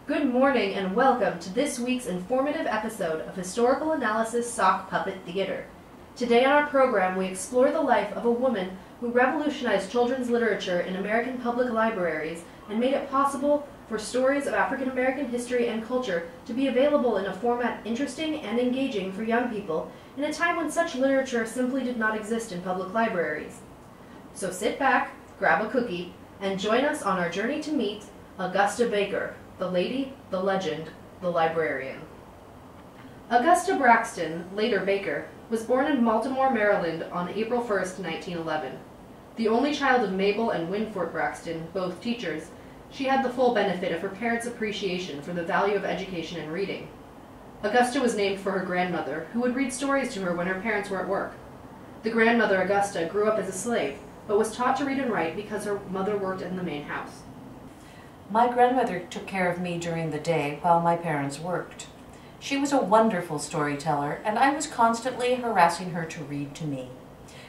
Good morning and welcome to this week's informative episode of Historical Analysis Sock Puppet Theater. Today on our program we explore the life of a woman who revolutionized children's literature in American public libraries and made it possible for stories of African American history and culture to be available in a format interesting and engaging for young people in a time when such literature simply did not exist in public libraries. So sit back, grab a cookie, and join us on our journey to meet Augusta Baker, the lady, the legend, the librarian. Augusta Braxton, later Baker, was born in Baltimore, Maryland on April 1, 1911. The only child of Mabel and Winford Braxton, both teachers, she had the full benefit of her parents' appreciation for the value of education and reading. Augusta was named for her grandmother, who would read stories to her when her parents were at work. The grandmother, Augusta, grew up as a slave, but was taught to read and write because her mother worked in the main house. My grandmother took care of me during the day while my parents worked. She was a wonderful storyteller, and I was constantly harassing her to read to me.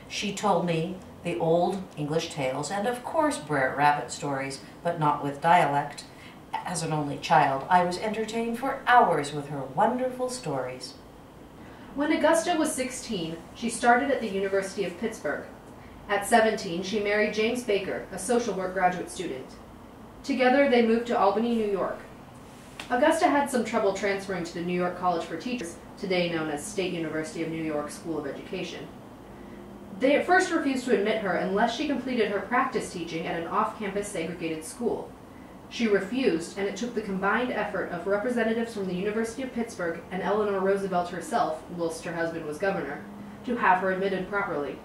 She told me the old English tales and, of course, Brer Rabbit stories, but not with dialect. As an only child, I was entertained for hours with her wonderful stories. When Augusta was 16, she started at the University of Pittsburgh. At 17, she married James Baker, a social work graduate student. Together, they moved to Albany, New York. Augusta had some trouble transferring to the New York College for Teachers, today known as State University of New York School of Education. They at first refused to admit her unless she completed her practice teaching at an off-campus segregated school. She refused, and it took the combined effort of representatives from the University of Pittsburgh and Eleanor Roosevelt herself, whilst her husband was governor, to have her admitted properly.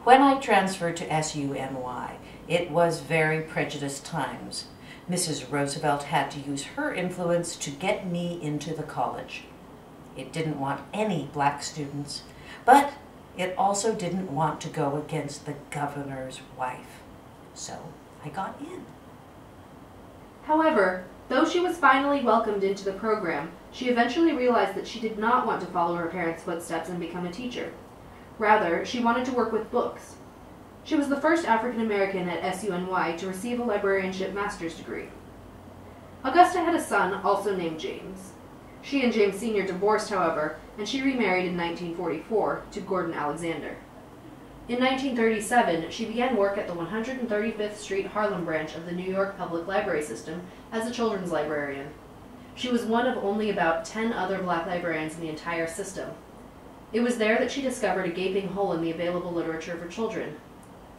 When I transferred to SUNY, it was very prejudiced times. Mrs. Roosevelt had to use her influence to get me into the college. It didn't want any black students, but it also didn't want to go against the governor's wife. So I got in. However, though she was finally welcomed into the program, she eventually realized that she did not want to follow her parents' footsteps and become a teacher. Rather, she wanted to work with books. She was the first African American at SUNY to receive a librarianship master's degree. Augusta had a son, also named James. She and James Sr. divorced, however, and she remarried in 1944 to Gordon Alexander. In 1937, she began work at the 135th Street Harlem branch of the New York Public Library System as a children's librarian. She was one of only about 10 other black librarians in the entire system. It was there that she discovered a gaping hole in the available literature for children.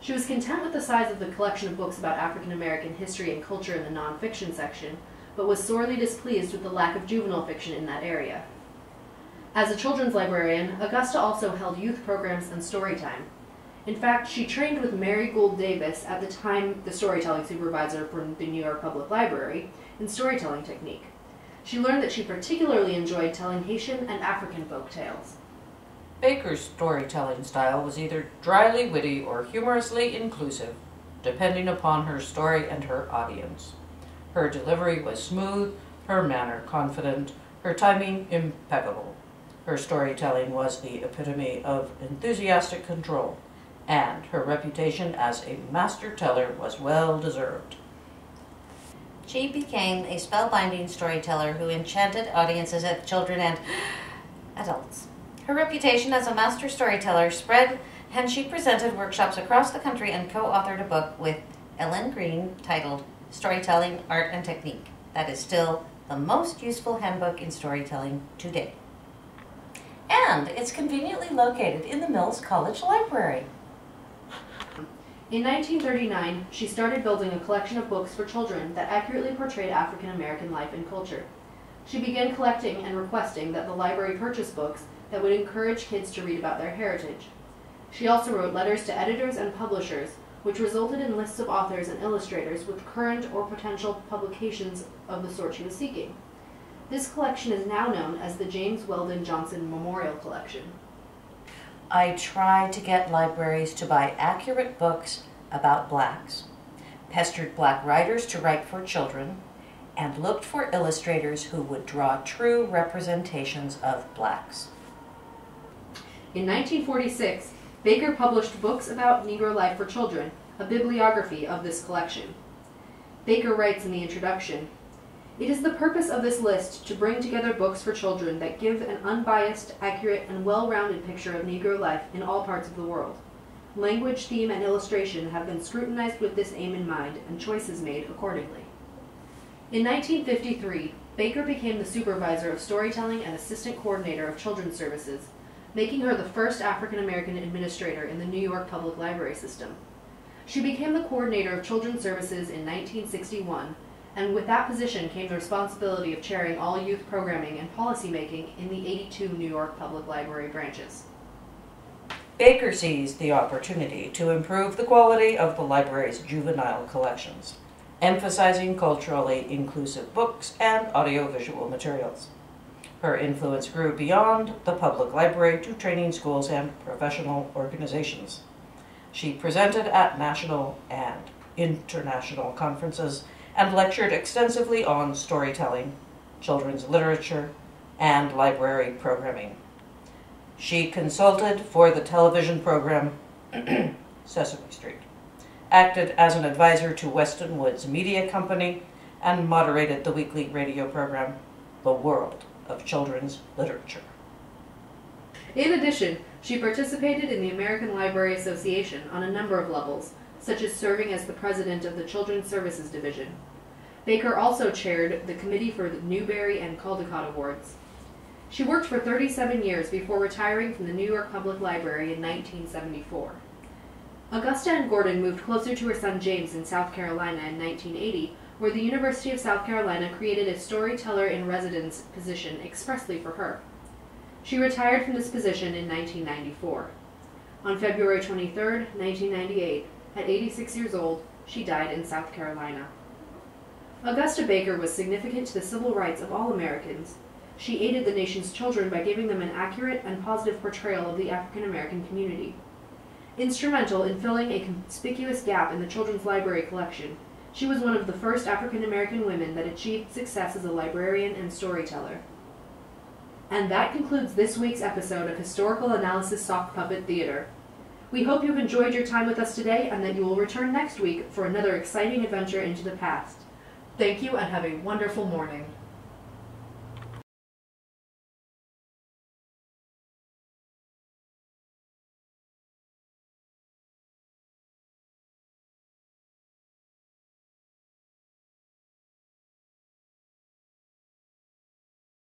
She was content with the size of the collection of books about African American history and culture in the nonfiction section, but was sorely displeased with the lack of juvenile fiction in that area. As a children's librarian, Augusta also held youth programs and story time. In fact, she trained with Mary Gould Davis, at the time the storytelling supervisor for the New York Public Library, in storytelling technique. She learned that she particularly enjoyed telling Haitian and African folk tales. Baker's storytelling style was either dryly witty or humorously inclusive, depending upon her story and her audience. Her delivery was smooth, her manner confident, her timing impeccable. Her storytelling was the epitome of enthusiastic control, and her reputation as a master teller was well deserved. She became a spellbinding storyteller who enchanted audiences of children and adults. Her reputation as a master storyteller spread, and she presented workshops across the country and co-authored a book with Ellen Green titled Storytelling, Art, and Technique. That is still the most useful handbook in storytelling today. And it's conveniently located in the Mills College Library. In 1939, she started building a collection of books for children that accurately portrayed African American life and culture. She began collecting and requesting that the library purchase books that would encourage kids to read about their heritage. She also wrote letters to editors and publishers, which resulted in lists of authors and illustrators with current or potential publications of the sort she was seeking. This collection is now known as the James Weldon Johnson Memorial Collection. I tried to get libraries to buy accurate books about blacks, pestered black writers to write for children, and looked for illustrators who would draw true representations of blacks. In 1946, Baker published Books About Negro Life for Children, a bibliography of this collection. Baker writes in the introduction, It is the purpose of this list to bring together books for children that give an unbiased, accurate, and well-rounded picture of Negro life in all parts of the world. Language, theme, and illustration have been scrutinized with this aim in mind, and choices made accordingly. In 1953, Baker became the supervisor of storytelling and assistant coordinator of children's services, making her the first African-American administrator in the New York Public Library system. She became the coordinator of children's services in 1961, and with that position came the responsibility of chairing all youth programming and policymaking in the 82 New York Public Library branches. Baker seized the opportunity to improve the quality of the library's juvenile collections, emphasizing culturally inclusive books and audiovisual materials. Her influence grew beyond the public library to training schools and professional organizations. She presented at national and international conferences and lectured extensively on storytelling, children's literature, and library programming. She consulted for the television program Sesame Street, acted as an advisor to Weston Woods Media Company, and moderated the weekly radio program The World of Children's Literature. In addition, she participated in the American Library Association on a number of levels, such as serving as the president of the Children's Services Division. Baker also chaired the committee for the Newbery and Caldecott Awards. She worked for 37 years before retiring from the New York Public Library in 1974. Augusta and Gordon moved closer to her son James in South Carolina in 1980, where the University of South Carolina created a storyteller-in-residence position expressly for her. She retired from this position in 1994. On February 23, 1998, at 86 years old, she died in South Carolina. Augusta Baker was significant to the civil rights of all Americans. She aided the nation's children by giving them an accurate and positive portrayal of the African American community. Instrumental in filling a conspicuous gap in the children's library collection, she was one of the first African American women that achieved success as a librarian and storyteller. And that concludes this week's episode of Historical Analysis Sock Puppet Theater. We hope you've enjoyed your time with us today and that you will return next week for another exciting adventure into the past. Thank you and have a wonderful morning.